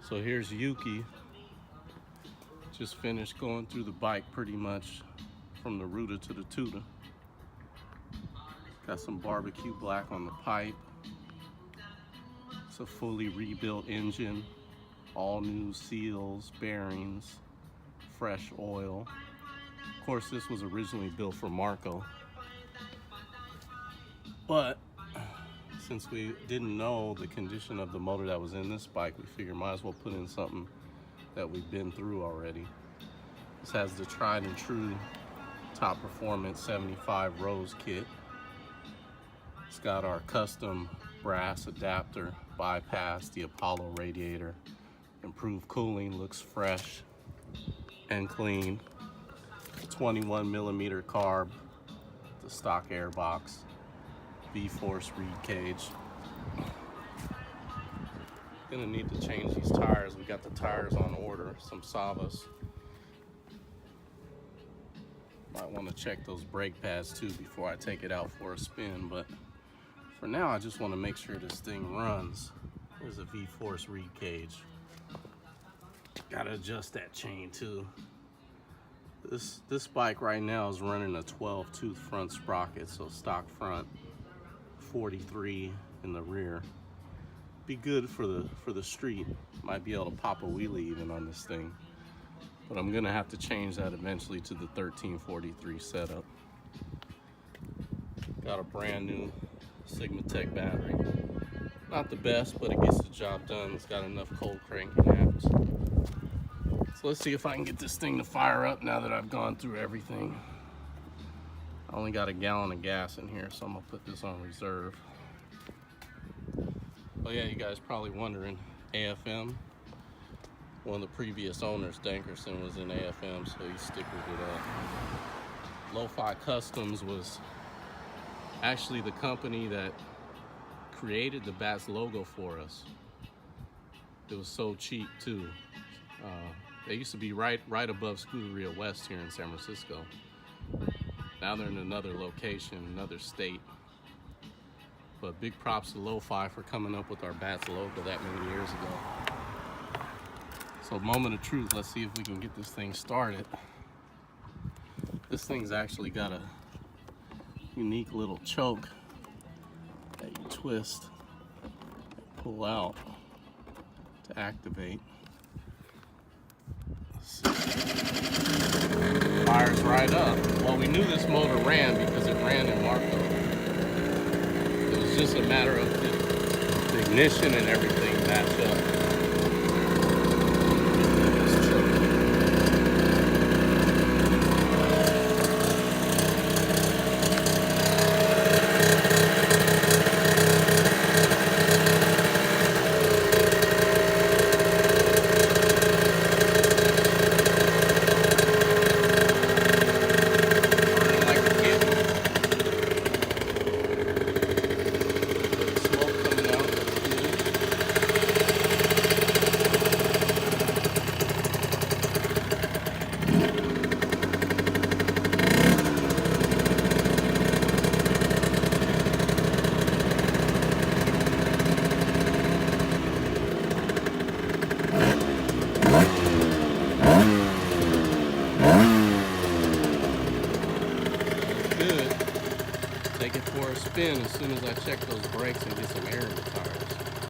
So here's Yuki. Just finished going through the bike pretty much from the rooter to the tutor. Got some barbecue black on the pipe. It's a fully rebuilt engine, all new seals, bearings, fresh oil. Of course, this was originally built for Marco, but since we didn't know the condition of the motor that was in this bike, we figured might as well put in something that we've been through already. This has the tried and true Top Performance 75 Rose kit. It's got our custom brass adapter, bypass, the Apollo radiator, improved cooling, looks fresh and clean. 21mm carb, the stock air box, V-force reed cage. Gonna need to change these tires. We got the tires on order, some Savas. Might want to check those brake pads too before I take it out for a spin, but for now I just want to make sure this thing runs. There's a V-force reed cage. Gotta adjust that chain too. This bike right now is running a 12-tooth front sprocket, so stock front, 43 in the rear. Be good for the street. Might be able to pop a wheelie even on this thing, but I'm gonna have to change that eventually to the 1343 setup. Got a brand new Sigma Tech battery. Not the best, but it gets the job done. It's got enough cold cranking amps. So let's see if I can get this thing to fire up now that I've gone through everything. I only got a gallon of gas in here, so I'm gonna put this on reserve. Oh yeah, you guys probably wondering, AFM. One of the previous owners, Dankerson, was in AFM, so he stickered it up. Lo-Fi Customs was actually the company that created the Bats logo for us. It was so cheap too. They used to be right above Scuderia West here in San Francisco. Now they're in another location, another state. But big props to Lo-Fi for coming up with our Bats logo that many years ago. So moment of truth, let's see if we can get this thing started. This thing's actually got a unique little choke that you twist and pull out to activate. Fires right up. Well, we knew this motor ran because it ran in Marco. It was just a matter of the ignition and everything match up. Take it for a spin as soon as I check those brakes and get some air in the tire.